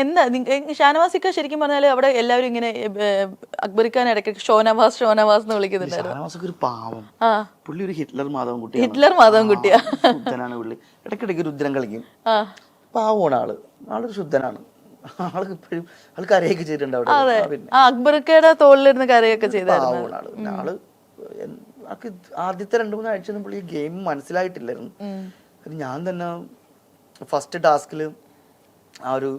എന്താ ഷാനവാസിക്ക ശരിക്കും പറഞ്ഞാല് അവിടെ എല്ലാവരും ഇങ്ങനെ അക്ബറിക്കാൻ ഇടയ്ക്ക് ഷോനവാസ് ഷോനവാസ് എന്ന് വിളിക്കുന്നുണ്ടായിരുന്നു. ഷാനവാസൊക്കെ ഒരു പാവം, പുള്ളി ഒരു ഹിറ്റ്ലർ മാധവൻകുട്ടി, ഹിറ്റ്ലർ മാധവൻകുട്ടിയാ. ശുദ്ധനാണ് പുള്ളി. ഇടയ്ക്കിടയ്ക്ക് രുദ്രം കളിക്കും. പാവമാണ് ആള്, ആളൊരു ശുദ്ധനാണ്. ആൾക്ക് ഇപ്പോഴും ആൾ കരയൊക്കെ ചെയ്തിട്ടുണ്ട് അവിടെ. പിന്നെ അക്ബറിക്കയുടെ തോളിലിരുന്ന് കരയൊക്കെ ചെയ്തായിരുന്നു. പാവമാണ് ആള്. ആള് ആൾക്ക് ആദ്യത്തെ 2-3 ആഴ്ച പുള്ളി ഗെയിം മനസ്സിലായിട്ടില്ലായിരുന്നു. ഞാൻ തന്നെ ഫസ്റ്റ് ടാസ്കില് ആ ഒരു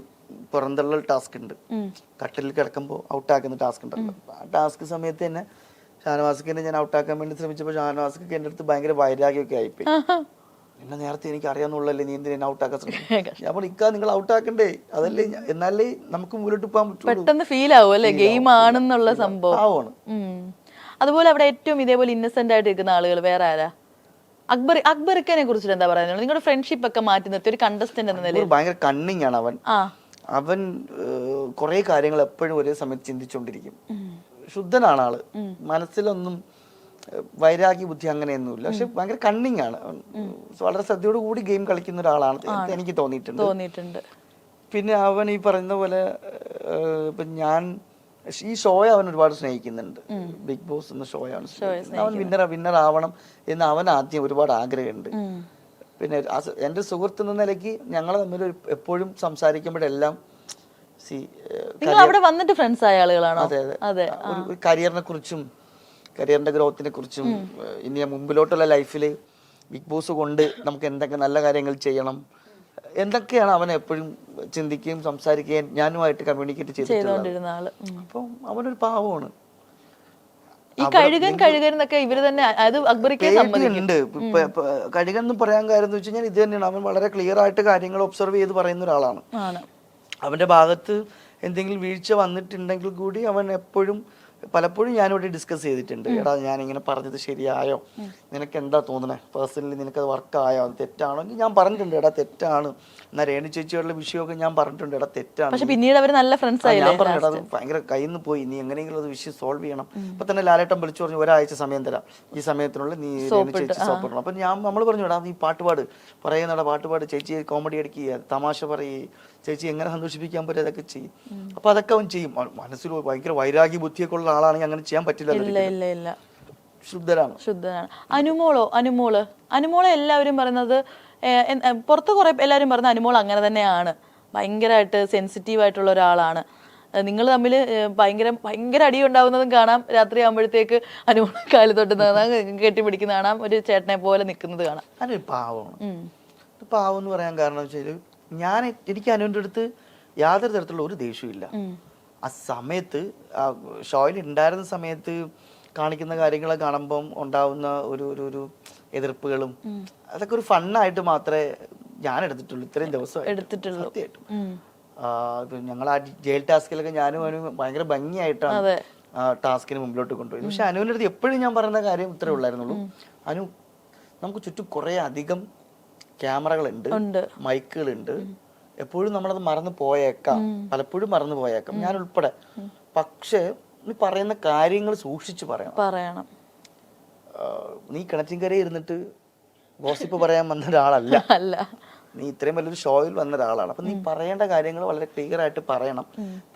പുറന്തള്ളൽ ടാസ്ക് ഉണ്ട്, കട്ടിലിൽ കിടക്കുമ്പോൾ ഔട്ടാക്കുന്ന ടാസ്ക് ഉണ്ടല്ലോ. ആ ടാസ്ക് സമയത്ത് തന്നെ ഷാനവാസിനെ ഞാൻ ഔട്ടാക്കാൻ വേണ്ടി ശ്രമിച്ചപ്പോൾ ഷാനവാസിക്ക് എൻ്റെ അടുത്ത് ഭയങ്കര വൈരാഗ്യമൊക്കെ ആയിപ്പോയി. എന്നെ നേരത്തെ എനിക്ക് അറിയാന്നുള്ളല്ലേ, നീ എന്തിനാ എന്നെ ഔട്ടാക്കാൻ ശ്രമിക്കും? ഞാൻ പറഞ്ഞു, നിങ്ങൾ ഔട്ടാക്കണ്ടേ, അതല്ലേ എന്നാലേ നമുക്ക് മുന്നോട്ട് പോകാൻ പറ്റും. പെട്ടെന്ന് ഫീൽ ആവും അല്ലെ ഗെയിം ആണെന്നുള്ള സംഭവം. അതുപോലെ അവിടെ ഏറ്റവും ഇതേപോലെ ഇന്നസെന്റ് ആയിട്ട് ഇരിക്കുന്ന ആളുകൾ വേറെ ആരാ? അക്ബറിക്കനെ കുറിച്ചിട്ട് എന്താ പറയുന്നത്? നിങ്ങളുടെ ഫ്രണ്ട്ഷിപ്പ് ഒക്കെ മാറ്റി നിർത്തി ഒരു കണ്ടസ്റ്റന്റ് എന്ന നിലയിൽ. ഭയങ്കര കണ്ണിങ് ആണ് അവൻ. അവൻ കുറെ കാര്യങ്ങൾ എപ്പോഴും ഒരേ സമയത്ത് ചിന്തിച്ചുകൊണ്ടിരിക്കും. ശുദ്ധനാണ് ആള്, മനസ്സിലൊന്നും വൈരാഗ്യ ബുദ്ധി അങ്ങനെയൊന്നുമില്ല. പക്ഷെ ഭയങ്കര കണ്ണിങ് ആണ്. വളരെ ശ്രദ്ധയോട് കൂടി ഗെയിം കളിക്കുന്ന ഒരാളാണ് എനിക്ക് തോന്നിയിട്ടുണ്ട്. പിന്നെ അവൻ ഈ പറയുന്ന പോലെ ഇപ്പൊ ഞാൻ ഈ ഷോയെ അവൻ ഒരുപാട് സ്നേഹിക്കുന്നുണ്ട്. ബിഗ് ബോസ് എന്ന ഷോയാണ്. അവൻ വിന്നർ ആവണം എന്ന് അവൻ ആദ്യം ഒരുപാട് ആഗ്രഹമുണ്ട്. പിന്നെ എൻ്റെ സുഹൃത്ത് എന്ന നിലയ്ക്ക് ഞങ്ങൾ തമ്മിൽ എപ്പോഴും സംസാരിക്കുമ്പോഴെല്ലാം അവിടെ വന്നിട്ട് ഫ്രണ്ട്സ് ആയ ആളുകളാണ്. അതെ, ഒരു കരിയറിനെ കുറിച്ചും കരിയറിന്റെ ഗ്രോത്തിനെ കുറിച്ചും ഇനി മുമ്പിലോട്ടുള്ള ലൈഫിൽ ബിഗ് ബോസ് കൊണ്ട് നമുക്ക് എന്തൊക്കെ നല്ല കാര്യങ്ങൾ ചെയ്യണം എന്തൊക്കെയാണ് അവൻ എപ്പോഴും ചിന്തിക്കുകയും സംസാരിക്കുകയും ഞാനുമായിട്ട് കമ്മ്യൂണിക്കേറ്റ് ചെയ്തിട്ടുള്ളത്. അപ്പം അവനൊരു പാവമാണ്. ഈ കഴുകൻ ഇവര് തന്നെ ഉണ്ട്. കഴുകൻ എന്ന് പറയാൻ കാര്യം എന്ന് വെച്ച് കഴിഞ്ഞാൽ ഇത് തന്നെയാണ്. അവൻ വളരെ ക്ലിയർ ആയിട്ട് കാര്യങ്ങൾ ഒബ്സർവ് ചെയ്ത് പറയുന്ന ഒരാളാണ്. അവന്റെ ഭാഗത്ത് എന്തെങ്കിലും വീഴ്ച വന്നിട്ടുണ്ടെങ്കിൽ കൂടി അവൻ എപ്പോഴും പലപ്പോഴും ഞാനിവിടെ ഡിസ്കസ് ചെയ്തിട്ടുണ്ട്. എടാ, ഞാൻ ഇങ്ങനെ പറഞ്ഞത് ശരിയായോ, നിനക്ക് എന്താ തോന്നണേ, പേഴ്സണലി നിനക്കത് വർക്കായോ, അത് തെറ്റാണോ എന്ന് ഞാൻ പറഞ്ഞിട്ടുണ്ട്. എടാ തെറ്റാണ്. എന്നാ രേണു ചേച്ചിയോടുള്ള വിഷയമൊക്കെ ഞാൻ പറഞ്ഞിട്ടുണ്ട്, എടാ തെറ്റാണ്. പക്ഷെ പിന്നീട് അവർ നല്ല ഫ്രണ്ട്സ് ആയി. ഞാൻ പറഞ്ഞു, അത് ഭയങ്കര കയ്യിൽ നിന്ന് പോയി, നീ എങ്ങനെയെങ്കിലും അത് വിഷയം സോൾവ് ചെയ്യണം. ഇപ്പൊ തന്നെ ലാലേട്ടൻ വിളിച്ചു പറഞ്ഞു, ഒരാഴ്ച സമയം തരാം, ഈ സമയത്തിനുള്ളിൽ നീ രേണു ചേച്ചി സോപ്പിടണം. അപ്പൊ നമ്മൾ പറഞ്ഞു, എടാ നീ പാട്ടുപാട്, പറയുന്നടാ പാട്ടുപാട്, ചേച്ചി കോമഡി അടിക്കുക, തമാശ പറയുക, ചേച്ചി എങ്ങനെ സന്തോഷിപ്പിക്കാൻ പറ്റും അതൊക്കെ ചെയ്യും. അപ്പൊ അതൊക്കെ അവൻ ചെയ്യും. മനസ്സിൽ ഭയങ്കര വൈരാഗ്യ ബുദ്ധിയൊക്കെ ഉള്ള ആളാണെങ്കിൽ അങ്ങനെ ചെയ്യാൻ പറ്റില്ല. ശുദ്ധനാണ്. അനുമോള് എല്ലാവരും പറയുന്നത്, പുറത്ത് കുറെ എല്ലാവരും പറയുന്നത് അനുമോൾ അങ്ങനെ തന്നെയാണ്, ഭയങ്കരമായിട്ട് സെൻസിറ്റീവ് ആയിട്ടുള്ള ഒരാളാണ്. നിങ്ങൾ തമ്മിൽ ഭയങ്കര അടി ഉണ്ടാവുന്നതും കാണാം. രാത്രി ആകുമ്പോഴത്തേക്ക് അനുമോൾ കാല് തൊട്ട് കെട്ടിപ്പിടിക്കുന്ന കാണാം, ഒരു ചേട്ടനെ പോലെ നിൽക്കുന്നത് കാണാം. അതൊരു പാവമാണ്. പാവം എന്ന് പറയാൻ കാരണം വെച്ചാൽ എനിക്ക് അനുവിൻ്റെ അടുത്ത് യാതൊരു തരത്തിലുള്ള ഒരു ദേഷ്യവും ഇല്ല. ആ സമയത്ത് ഷോയിൽ ഉണ്ടായിരുന്ന സമയത്ത് കാണിക്കുന്ന കാര്യങ്ങളെ കാണുമ്പം ഉണ്ടാവുന്ന ഒരു എതിർപ്പുകളും അതൊക്കെ ഒരു ഫണ്ണായിട്ട് മാത്രമേ ഞാൻ എടുത്തിട്ടുള്ളൂ. ഇത്രയും ദിവസം എടുത്തിട്ടുള്ളൂ. സത്യമായിട്ടും ഞങ്ങൾ ആ ജയിൽ ടാസ്കിലൊക്കെ ഞാനും അനു ഭയങ്കര ഭംഗിയായിട്ടാണ് ടാസ്കിന് മുമ്പിലോട്ട് കൊണ്ടുപോയി. പക്ഷെ അനുവിൻ്റെ അടുത്ത് എപ്പോഴും ഞാൻ പറയുന്ന കാര്യം ഇത്രേ ഉള്ളായിരുന്നുള്ളൂ, അനു നമുക്ക് ചുറ്റും കുറെ അധികം ക്യാമറകളുണ്ട്, മൈക്കുകളുണ്ട്, എപ്പോഴും നമ്മളത് മറന്നു പോയേക്കാം, പലപ്പോഴും മറന്നു പോയേക്കാം, ഞാൻ ഉൾപ്പെടെ. പക്ഷെ നീ പറയുന്ന കാര്യങ്ങൾ സൂക്ഷിച്ചു പറയണം. നീ കിണറ്റിൻകരയിൽ ഇരുന്നിട്ട് ഗോസിപ്പ് പറയാൻ വന്ന ഒരാളല്ല. നീ ഇത്രയും വലിയൊരു ഷോയിൽ വന്ന ഒരാളാണ്. അപ്പൊ നീ പറയേണ്ട കാര്യങ്ങൾ വളരെ ക്ലിയർ ആയിട്ട് പറയണം.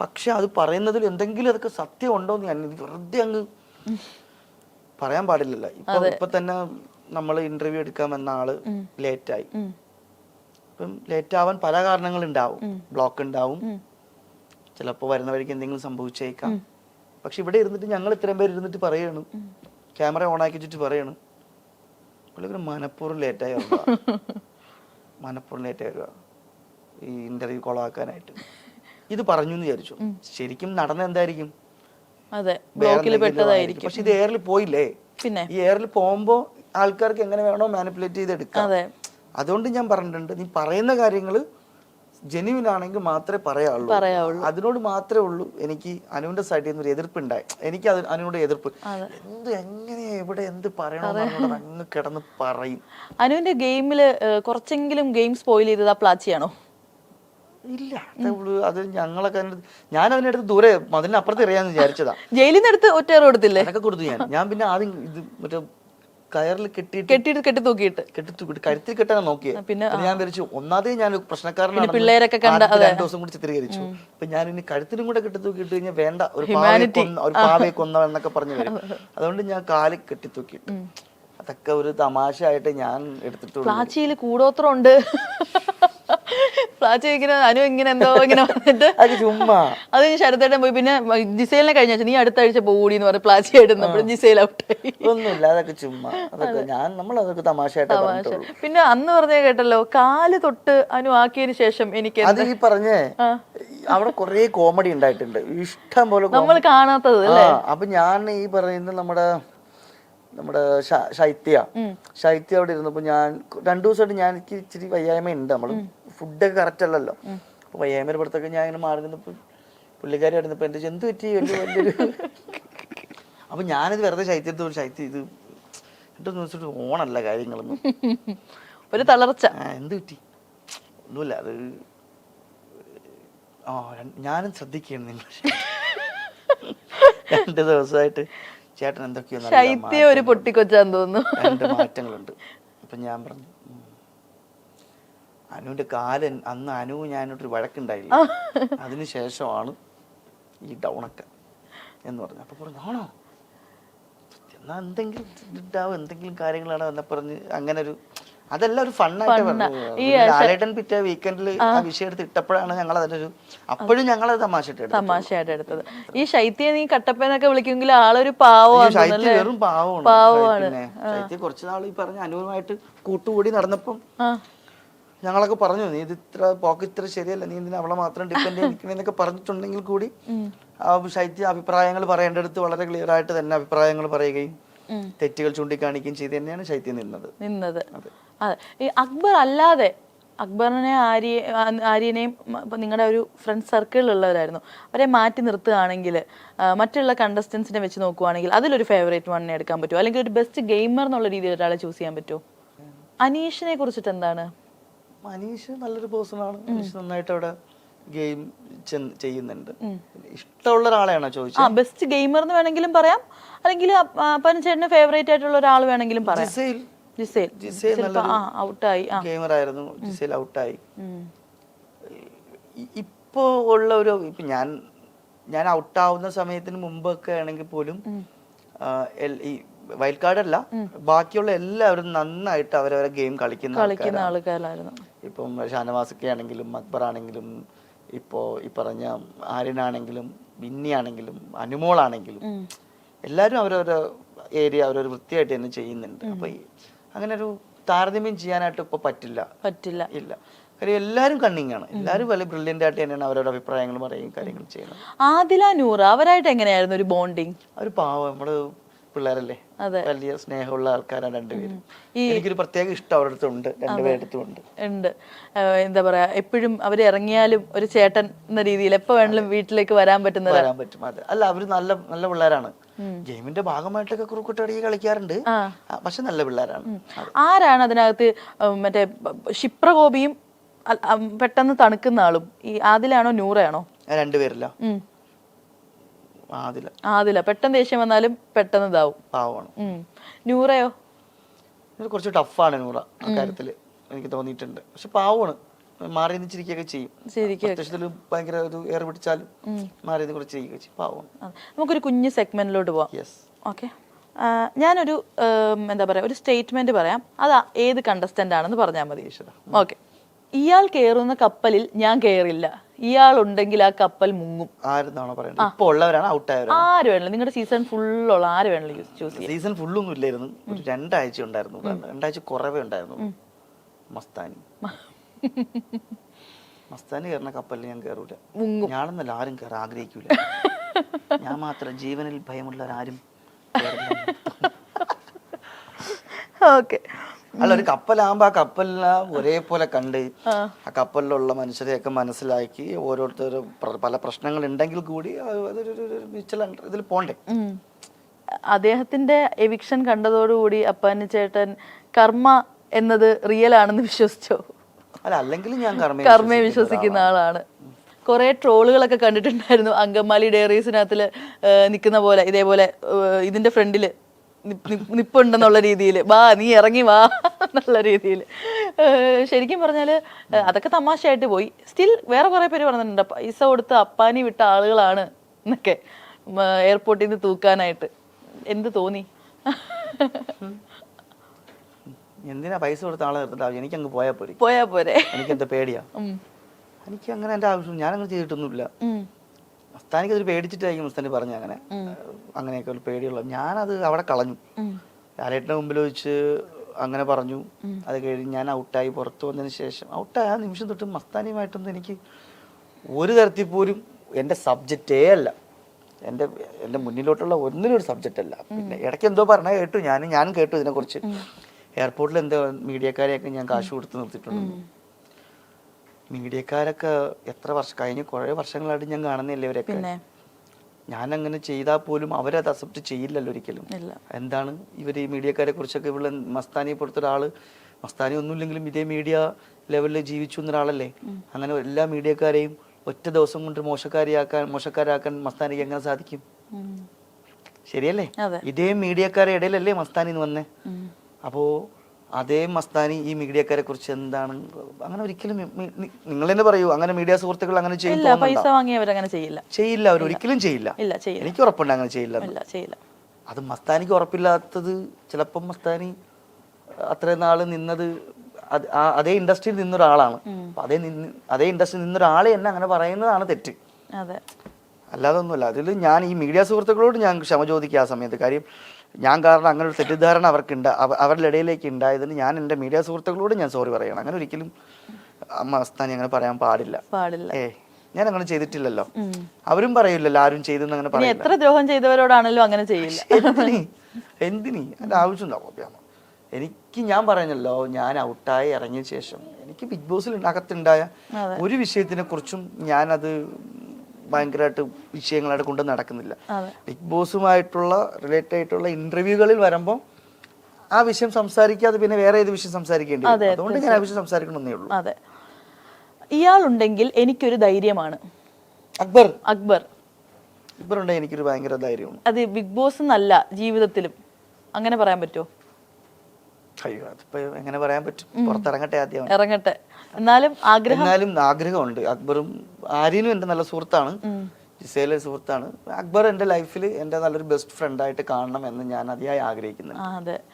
പക്ഷെ അത് പറയുന്നതിൽ എന്തെങ്കിലും അതൊക്കെ സത്യം ഉണ്ടോ എന്ന് വെറുതെ അങ്ങ് പറയാൻ പാടില്ലല്ലോ. ഇപ്പൊ തന്നെ നമ്മൾ ഇന്റർവ്യൂ എടുക്കാമെന്ന ആള് ലേറ്റായി. ഇപ്പം ലേറ്റ് ആവാൻ പല കാരണങ്ങളുണ്ടാവും. ബ്ലോക്ക് ഉണ്ടാവും, ചിലപ്പോൾ വരുന്ന വഴിക്ക് എന്തെങ്കിലും സംഭവിച്ചേക്കാം. പക്ഷെ ഇവിടെ ഇരുന്നിട്ട് ഞങ്ങൾ ഇത്രയും പേര് ഇരുന്നിട്ട് പറയണം, ക്യാമറ ഓൺ ആക്കി വെച്ചിട്ട് പറയണം, മനഃപൂർവ്വം ലേറ്റായി വരിക ഈ ഇന്റർവ്യൂ കൊളാക്കാനായിട്ട്. ഇത് പറഞ്ഞു എന്ന് വിചാരിച്ചു, ശരിക്കും നടന്ന എന്തായിരിക്കും? പക്ഷെ ഇത് എയറിൽ പോയില്ലേ. ഈ എയറിൽ പോകുമ്പോ ആൾക്കാർക്ക് എങ്ങനെ വേണോ മാനിപ്പുലേറ്റ് ചെയ്തെടുക്കാം. അതുകൊണ്ട് ഞാൻ പറഞ്ഞിട്ടുണ്ട്, നീ പറയുന്ന കാര്യങ്ങൾ ജെന്യുവിൻ ആണെങ്കിൽ മാത്രമേ പറയാവുള്ളൂ. അതിനോട് മാത്രമേ ഉള്ളൂ എനിക്ക് അനുവിന്റെ സൈഡിൽ നിന്ന് ഒരു എതിർപ്പുണ്ടായി. എനിക്ക് അനുവിന്റെ എതിർപ്പ് എങ്ങനെ എവിടെ എന്ത് പറയണമെന്ന് അങ്ങ് കിടന്ന് പറയും. അനുവിന്റെ ഗെയിമില് കുറച്ചെങ്കിലും ഗെയിം സ്പോയിൽ ചെയ്തത് ആ പ്ലാച്ചിയാണോ? ഇല്ല, അത് ഞങ്ങളൊക്കെ ഞാൻ അതിനടുത്ത് ദൂരെ മതിലിനപ്പുറത്ത് എറിയാന്ന് വിചാരിച്ചതാ. ജയിലിൽ നിന്ന് എടുത്ത് ഒറ്റ കൊടുത്തില്ലേ? അതൊക്കെ കൊടുത്തു ഞാൻ. പിന്നെ ആദ്യം ഇത് മറ്റേ കയറിൽ കെട്ടിയിട്ട് കെട്ടി തൂക്കിയിട്ട് കഴുത്തിൽ കെട്ടാൻ നോക്കിയത്. പിന്നെ ഞാൻ വിചാരിച്ചു ഒന്നാമതേ ഞാൻ പ്രശ്നക്കാരനാണ്, പിള്ളേരൊക്കെ കണ്ട 2 ദിവസം കൂടി ചിത്രീകരിച്ചു. അപ്പൊ ഞാൻ ഇനി കഴുത്തിനും കൂടെ കെട്ടി തൂക്കിയിട്ട് കഴിഞ്ഞാൽ വേണ്ട, ഒരു പാവയെ കൊന്ന എന്നൊക്കെ പറഞ്ഞു വരും. അതുകൊണ്ട് ഞാൻ കാല് കെട്ടി തൂക്കിയിട്ട് അതൊക്കെ ഒരു തമാശയായിട്ട് ഞാൻ എടുത്തിട്ടുള്ളൂ. പ്ലാച്ചിയിൽ കൂടോത്രമുണ്ട്. പ്ലാച്ചി ഇങ്ങനെ അനു ഇങ്ങനെ എന്തോ ഇങ്ങനെ വന്നിട്ട് അത് ചുമ്മാ അത് ശരത്തേട്ടൻ പോയി. പിന്നെ ജിസേലിനെ കഴിഞ്ഞ നീ അടുത്ത ആഴ്ച പോകൂടി എന്ന് പറഞ്ഞ് പ്ലാച്ചി ആയിട്ട് ജിസേൽ ഔട്ടായി. ഒന്നുമില്ല, അതൊക്കെ ചുമ്മാ, അതൊക്കെ നമ്മളതൊക്കെ തമാശയായിട്ട്. പിന്നെ അന്ന് പറഞ്ഞ കേട്ടല്ലോ, കാല് തൊട്ട് അനു ആക്കിയതിന് ശേഷം എനിക്ക് അത് ഈ പറഞ്ഞേ അവിടെ കൊറേ കോമഡി ഉണ്ടായിട്ടുണ്ട്, ഇഷ്ടം പോലെ നമ്മൾ കാണാത്തത്. അപ്പൊ ഞാൻ ഈ പറയുന്ന നമ്മുടെ ശൈത്യ അവിടെ ഇരുന്നപ്പോ ഞാൻ 2 ദിവസമായിട്ട് ഞാൻ എനിക്ക് ഇച്ചിരി വയ്യായ്മ ഉണ്ട്. നമ്മള് ഫുഡൊക്കെ കറക്റ്റ് അല്ലല്ലോ. അപ്പൊ വയ്യായ്മയുടെ പുറത്തൊക്കെ ഞാൻ ഇങ്ങനെ മാറി നിന്നപ്പോ പുള്ളിക്കാരി ആയിരുന്നപ്പോ എന്റെ എന്ത് പറ്റി വലിയൊരു അപ്പൊ ഞാനിത് വെറുതെ ശൈത്യം ഇത് എന്നിട്ട് ഓണല്ല കാര്യങ്ങളൊന്നും ഒരു തളർച്ച. എന്ത് പറ്റി ഒന്നുമില്ല, അത് ഞാനും ശ്രദ്ധിക്കുകയാണ് നിങ്ങൾ 2 ദിവസമായിട്ട് ചേട്ടൻ എന്തൊക്കെയോ ശൈത്യം ഒരു പൊട്ടിക്കൊച്ചാന്ന് തോന്നുന്നു. 2 മാറ്റങ്ങളുണ്ട്. അപ്പൊ ഞാൻ പറഞ്ഞു അനുവിന്റെ കാലൻ അന്ന് അനു ഞാനൊരു വഴക്കുണ്ടായില്ല, അതിനുശേഷമാണ് ഈ ഡൗണൊക്കെ എന്ന് പറഞ്ഞു. അപ്പൊ പറഞ്ഞു ആണോ, എന്നാ എന്തെങ്കിലും ഇട്ടാവും, എന്തെങ്കിലും കാര്യങ്ങളാണ് എന്നെ പറഞ്ഞ് അങ്ങനെ ഒരു അതെല്ലാം ഒരു ഫണ്ണായിട്ട് പറഞ്ഞു. ലാലേട്ടൻ പിറ്റേ വീക്കെൻഡിൽ ആ വിഷയം എടുത്ത് ഇട്ടപ്പോഴാണ് ഞങ്ങൾ അതിനൊരു അപ്പോഴും ഞങ്ങൾ തമാശയായിട്ട് എടുത്തത്. ഈ ശൈത്യ നീ കട്ടപ്പനൊക്കെ വിളിക്കുമെങ്കിൽ ആളൊരു പാവമാണ്. ശൈത്യ വെറും പാവമാണ്. ശൈത്യ കുറച്ച് നാൾ ഈ പറഞ്ഞ അനുവുമായിട്ട് കൂട്ടുകൂടി നടന്നപ്പം ഞങ്ങളൊക്കെ പറഞ്ഞു, നീ ഇത് ഇത്ര ശരിയല്ല, നീ എന്തിനാ അവളെ മാത്രം ഡിപ്പെൻഡ് ചെയ്തിരിക്കണെന്നൊക്കെ പറഞ്ഞിട്ടുണ്ടെങ്കിൽ കൂടി ശൈത്യ അഭിപ്രായങ്ങൾ പറയേണ്ടടുത്ത് വളരെ ക്ലിയർ ആയിട്ട് തന്നെ അഭിപ്രായങ്ങൾ പറയുകയും തെറ്റുകൾ ചൂണ്ടിക്കാണിക്കുകയും ചെയ്ത് തന്നെയാണ് ശൈത്യം നിന്നത്. അതെ. ഈ അക്ബർ അല്ലാതെ അക്ബറിനെ ആര്യനെയും നിങ്ങളുടെ ഒരു ഫ്രണ്ട് സർക്കിളിലുള്ളവരായിരുന്നു, അവരെ മാറ്റി നിർത്തുകയാണെങ്കിൽ മറ്റുള്ള കണ്ടസ്റ്റൻസിനെ വെച്ച് നോക്കുവാണെങ്കിൽ അതിലൊരു ഫേവറേറ്റ് വണ്ണിനെ എടുക്കാൻ പറ്റുമോ, അല്ലെങ്കിൽ ഒരു ബെസ്റ്റ് ഗെയിമർ എന്നുള്ള രീതിയിൽ ഒരാളെ ചൂസ് ചെയ്യാൻ പറ്റുമോ? അനീഷിനെ കുറിച്ചിട്ട് എന്താണ്? അനീഷ് നല്ലൊരു പേഴ്സണാണ്. അനീഷ് നന്നായിട്ട് അവിടെ ഗെയിം ചെയ്യുന്നുണ്ട്. ഇഷ്ടമുള്ള ഒരാളെയാണോ ചോദിച്ചത്? ബെസ്റ്റ് ഗെയിമർ എന്ന് വേണമെങ്കിലും പറയാം, അല്ലെങ്കിൽ ചേട്ടന് ഫേവറേറ്റ് ആയിട്ടുള്ള ഒരാൾ വേണമെങ്കിലും പറയാം. ജിസേൽ ഔട്ടായി, ഗെയിമർ ആയിരുന്നു. ജിസേൽ ഔട്ടായി. ഇപ്പോ ഉള്ള ഒരു ഇപ്പൊ ഞാൻ ഔട്ടാവുന്ന സമയത്തിന് മുമ്പൊക്കെ ആണെങ്കിൽ പോലും ഈ വൈൽഡ് കാർഡ് അല്ല, ബാക്കിയുള്ള എല്ലാവരും നന്നായിട്ട് അവരവരെ ഗെയിം കളിക്കുന്ന ആൾക്കാരായിരുന്നു. ഇപ്പം ഷാനവാസൊക്കെ ആണെങ്കിലും അക്ബർ ആണെങ്കിലും ഇപ്പോ ഈ പറഞ്ഞ ആര്യനാണെങ്കിലും ബിന്നി ആണെങ്കിലും അനുമോളാണെങ്കിലും എല്ലാവരും അവരവരുടെ ഏരിയ അവരൊരു വൃത്തിയായിട്ട് തന്നെ ചെയ്യുന്നുണ്ട്. അപ്പൊ അങ്ങനെ ഒരു താരതമ്യം ചെയ്യാനായിട്ട് ഇപ്പൊ പറ്റില്ല ഇല്ല. കാര്യം എല്ലാവരും കണ്ണിങ് ആണ്, എല്ലാവരും വളരെ ബ്രില്യൻ്റ് ആയിട്ട് തന്നെയാണ് അവരുടെ അഭിപ്രായങ്ങൾ പറയും കാര്യങ്ങൾ ചെയ്യുന്നത്. ആദില നൂറ അവരായിട്ട് എങ്ങനെയായിരുന്നു ഒരു ബോണ്ടിങ്? ഒരു പാവം നമ്മള് പിള്ളേരല്ലേ, വലിയ സ്നേഹമുള്ള ആൾക്കാരാണ് രണ്ടുപേരും. എനിക്കൊരു പ്രത്യേക ഇഷ്ടം അവരുടെ അടുത്തുണ്ട്, രണ്ടുപേരടുത്തുണ്ട്. എന്താ പറയാ, എപ്പോഴും അവര് ഇറങ്ങിയാലും ഒരു ചേട്ടൻ എന്ന രീതിയിൽ എപ്പോ വേണമെങ്കിലും വീട്ടിലേക്ക് വരാൻ പറ്റും. അതെ, അല്ല അവര് നല്ല നല്ല പിള്ളേരാണ്. ഗെയിമിന്റെ ഭാഗമായിട്ടൊക്കെ കുറുക്കുട്ടടിക്ക് കളിക്കാറുണ്ട്, പക്ഷെ നല്ല പിള്ളേരാണ്. ആരാണ് അതിനകത്ത് മറ്റേ ക്ഷിപ്രകോപിയും പെട്ടെന്ന് തണുക്കുന്ന ആളും? ഈ ആദിലാണോ നൂറയാണോ? രണ്ടുപേരില്ല. ആദില പെട്ടെന്ന് ദേഷ്യം വന്നാലും പെട്ടെന്ന് ഇതാവും, പാവമാണ്. നൂറയോ? കുറച്ച് ടഫാണ് നൂറ അക്കാര്യത്തില് എനിക്ക് തോന്നിയിട്ടുണ്ട്. പക്ഷെ പാവമാണ്, മാറി ചിരിക്കുകയൊക്കെ ചെയ്യും. ഭയങ്കര ഒരു ഏറെ പിടിച്ചാലും മാറി കുറച്ച് ചെയ്യുകയൊക്കെ ചെയ്യും, പാവമാണ്. നമുക്കൊരു കുഞ്ഞു സെഗ്മെന്റിലോട്ട് പോവാം. ഓക്കെ, ഞാനൊരു എന്താ പറയാ ഒരു സ്റ്റേറ്റ്മെന്റ് പറയാം, അത് ഏത് കണ്ടസ്റ്റന്റ് ആണെന്ന് പറഞ്ഞാൽ മതി. ഓക്കെ, ഇയാൾ കേറുന്ന കപ്പലിൽ ഞാൻ കേറില്ല, ഇയാൾ ഉണ്ടെങ്കിൽ ആ കപ്പൽ മുങ്ങും. ആര് വേണല്ലോ, നിങ്ങളുടെ സീസൺ ഫുള്ളുള്ള ആര് വേണല്ലോ ചൂസ് ചെയ്യാം. സീസൺ ഫുള്ളൊന്നും ഇല്ലായിരുന്നു, ഒരു 2 ആഴ്ച ഉണ്ടായിരുന്നു, 2 ആഴ്ച കുറവേ ഉണ്ടായിരുന്നു. മസ്താനി കയറുന്ന കപ്പലിൽ ഞാൻ കയറൂല, ഞാനെന്നല്ല ആരും കയറാൻ ആഗ്രഹിക്കൂല. ഞാൻ മാത്രം, ജീവനിൽ ഭയമുള്ളവരാരും. ഓക്കെ, അല്ല ഒരു കപ്പലാകുമ്പോ ആ കപ്പലിനെ ഒരേപോലെ കണ്ട് ആ കപ്പലിലുള്ള മനുഷ്യരെയൊക്കെ മനസ്സിലാക്കി ഓരോരുത്തരും പല പ്രശ്നങ്ങൾ ഉണ്ടെങ്കിൽ കൂടി അതൊരു ഇതിൽ പോണ്ടേ. അദ്ദേഹത്തിന്റെ എവിക്ഷൻ കണ്ടതോടുകൂടി അപ്പാനി ചേട്ടൻ കർമ്മ എന്നത് റിയൽ ആണെന്ന് വിശ്വസിച്ചോ? അല്ല, അല്ലെങ്കിൽ ഞാൻ കർമ്മയെ വിശ്വസിക്കുന്ന ആളാണ്. കുറെ ട്രോളുകളൊക്കെ കണ്ടിട്ടുണ്ടായിരുന്നു, അങ്കമാലി ഡയറീസിനകത്തില് നിൽക്കുന്ന പോലെ ഇതേപോലെ ഇതിന്റെ ഫ്രണ്ടില് നിപ്പുണ്ടെന്നുള്ള രീതിയിൽ, വാ നീ ഇറങ്ങി വാ എന്നുള്ള രീതിയിൽ. ശരിക്കും പറഞ്ഞാൽ അതൊക്കെ തമാശയായിട്ട് പോയി. സ്റ്റിൽ വേറെ കുറെ പേര് പറഞ്ഞിട്ടുണ്ട് പൈസ കൊടുത്ത് അപ്പാനി വിട്ട ആളുകളാണ് എന്നൊക്കെ എയർപോർട്ടിൽ നിന്ന് തൂക്കാനായിട്ട്. എന്ത് തോന്നി? എന്തിനാ പൈസ കൊടുത്ത ആളെ നിർത്തിട്ട് എനിക്കങ്ങ് പോയാൽ പോരെ. എനിക്കെന്താ പേടിയാ? എനിക്ക് അങ്ങനെ എൻ്റെ ആവശ്യം, ഞാനങ്ങനെ ചെയ്തിട്ടൊന്നുമില്ല. മസ്താനിക്ക് അതൊരു പേടിച്ചിട്ടായിരിക്കും മസ്താനി പറഞ്ഞ അങ്ങനെ അങ്ങനെയൊക്കെ ഒരു പേടിയുള്ള. ഞാനത് അവിടെ കളഞ്ഞു. ലാലേട്ടൻ്റെ മുമ്പിൽ വെച്ച് അങ്ങനെ പറഞ്ഞു. അത് കഴിഞ്ഞ് ഞാൻ ഔട്ടായി പുറത്തു വന്നതിന് ശേഷം, ഔട്ടായ ആ നിമിഷം തൊട്ട് മസ്താനിയുമായിട്ടൊന്നും എനിക്ക് ഒരു തരത്തിൽ പോലും എൻ്റെ സബ്ജക്റ്റേ അല്ല. എൻ്റെ മുന്നിലോട്ടുള്ള ഒന്നിനും ഒരു സബ്ജക്റ്റ് അല്ല. പിന്നെ ഇടയ്ക്ക് എന്തോ പറഞ്ഞാൽ കേട്ടു, ഞാനും കേട്ടു ഇതിനെക്കുറിച്ച്. എയർപോർട്ടിൽ എന്തോ മീഡിയക്കാരെയൊക്കെ ഞാൻ കാശ് കൊടുത്ത് നിർത്തിയിട്ടുണ്ട്. മീഡിയക്കാരൊക്കെ എത്ര വർഷം കഴിഞ്ഞ് കുറേ വർഷങ്ങളായിട്ട് ഞാൻ കാണുന്നില്ലേ അവരൊക്കെ. ഞാൻ അങ്ങനെ ചെയ്താൽ പോലും അവരത് അക്സെപ്റ്റ് ചെയ്യില്ലല്ലോ ഒരിക്കലും. എന്താണ് ഇവർ ഈ മീഡിയക്കാരെ കുറിച്ചൊക്കെ ഇവിടെ മസ്താനിയെ പൊടുത്തൊരാള്, മസ്താനി ഒന്നുമില്ലെങ്കിലും ഇതേ മീഡിയ ലെവലിൽ ജീവിച്ചു എന്നൊരാളല്ലേ. അങ്ങനെ എല്ലാ മീഡിയക്കാരെയും ഒറ്റ ദിവസം കൊണ്ട് മോശക്കാരാക്കാൻ മസ്താനിക്ക് എങ്ങനെ സാധിക്കും? ശരിയല്ലേ? ഇതേ മീഡിയക്കാരെ ഇടയിലല്ലേ മസ്താനി വന്നേ. അപ്പോ അതേ മസ്താനി ഈ മീഡിയക്കാരെ കുറിച്ച് എന്താണ് അങ്ങനെ ഒരിക്കലും നിങ്ങൾ തന്നെ പറയൂ, അങ്ങനെ മീഡിയ സുഹൃത്തുക്കൾ അങ്ങനെ ചെയ്യില്ല. അവർ ഒരിക്കലും ചെയ്യില്ല. എനിക്ക് ഉറപ്പുണ്ട് അങ്ങനെ ചെയ്യില്ല. അത് മസ്താനിക്ക് ഉറപ്പില്ലാത്തത് ചിലപ്പം മസ്താനി അത്രയും നാള് നിന്നത് അതേ ഇൻഡസ്ട്രിയിൽ നിന്നൊരാളാണ്. അപ്പൊ അതേ ഇൻഡസ്ട്രിയിൽ നിന്നൊരാളെ എന്നെ അങ്ങനെ പറയുന്നതാണ് തെറ്റ്. അല്ലാതെ ഒന്നുമല്ല. അതിൽ ഞാൻ ഈ മീഡിയ സുഹൃത്തുക്കളോട് ഞാൻ ക്ഷമ ചോദിക്കുക ആ സമയത്ത്. കാര്യം ഞാൻ കാരണം അങ്ങനെ ഒരു തെറ്റിദ്ധാരണ അവരുടെ ഇടയിലേക്ക് ഉണ്ടായതിന് ഞാൻ എൻ്റെ മീഡിയ സുഹൃത്തുക്കളോട് ഞാൻ സോറി പറയണം. അങ്ങനെ ഒരിക്കലും മസ്താനി അങ്ങനെ പറയാൻ പാടില്ല. ഞാൻ അങ്ങനെ ചെയ്തിട്ടില്ലല്ലോ. അവരും പറയില്ലല്ലോ ആരും ചെയ്തെന്ന് അങ്ങനെ പറയില്ല. എത്ര ദ്രോഹം ചെയ്തവരോടാണല്ലോ അങ്ങനെ ചെയ്യില്ല. എന്തിനീ അതിന്റെ ആവശ്യം ഉണ്ടാവും? ഞാൻ പറഞ്ഞല്ലോ, ഞാൻ ഔട്ടായി ഇറങ്ങിയ ശേഷം എനിക്ക് ബിഗ് ബോസിൽ അകത്തുണ്ടായ ഒരു വിഷയത്തിനെ കുറിച്ചും ഞാനത് ഭയങ്കരമായിട്ട് വിഷയങ്ങളായിട്ട് കൊണ്ട് നടക്കുന്നില്ല. ബിഗ് ബോസുമായിട്ടുള്ള റിലേറ്റഡ് ആയിട്ടുള്ള ഇന്റർവ്യൂകളിൽ വരുമ്പോൾ ആ വിഷയം സംസാരിക്കാതെ പിന്നെ വേറെ ഏത് വിഷയം സംസാരിക്കേണ്ടി വരും. അതുകൊണ്ട് ഞാൻ ആ വിഷയം സംസാരിക്കണമെന്നേ ഉള്ളൂ. അതെ, ഇയാളുണ്ടെങ്കിൽ എനിക്കൊരു ധൈര്യമാണ്. അക്ബർ ഉണ്ടെങ്കിൽ എനിക്കൊരു ഭയങ്കര ധൈര്യമാണ്. അത് ബിഗ് ബോസ് എന്നല്ല, ജീവിതത്തിലും അങ്ങനെ പറയാൻ പറ്റുമോ? അയ്യോ, അതിപ്പോ എങ്ങനെ പറയാൻ പറ്റും? പുറത്തിറങ്ങട്ടെ, ആദ്യം ഇറങ്ങട്ടെ. എന്നാലും ആഗ്രഹമുണ്ട്. അക്ബറും ആര്യനും എൻ്റെ നല്ല സുഹൃത്താണ്, ജിസേലെ സുഹൃത്താണ്. അക്ബർ എൻ്റെ ലൈഫിൽ എൻ്റെ നല്ലൊരു ബെസ്റ്റ് ഫ്രണ്ടായിട്ട് കാണണം എന്ന് ഞാൻ അതിയായി ആഗ്രഹിക്കുന്നുണ്ട്.